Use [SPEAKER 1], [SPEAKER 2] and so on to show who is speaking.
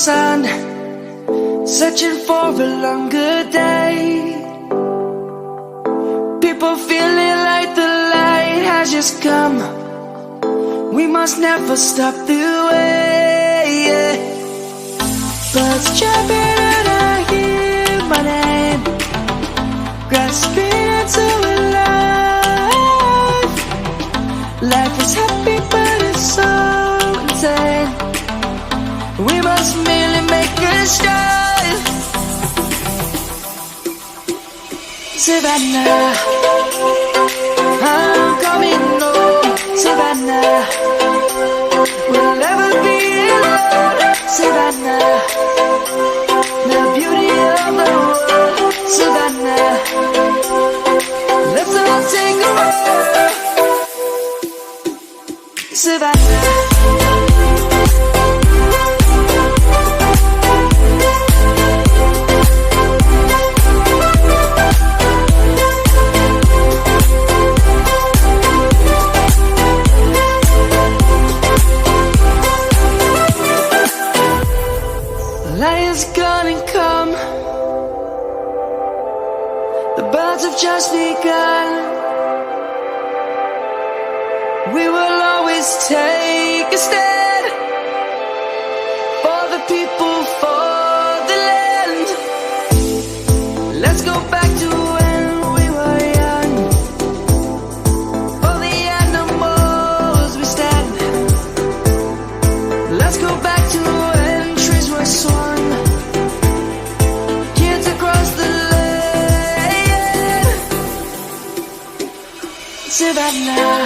[SPEAKER 1] sun, searching for a longer day. People feeling like the light has just come. We must never stop the way. Birds jumping and I hear my name, grasping into a life. Life is happy but it's so insane. We must merely make a start. Savannah, I'm coming home. Savannah, we'll never be alone. Savannah, the beauty of the world. Savannah, let's all take a walk. Savannah. Lion's gonna come. The birds have just begun. We will always take a stand for the people, for the land. Let's go back to when we were young. For the animals we stand. Let's go back to when trees were swung. Kids across the land. Savannah,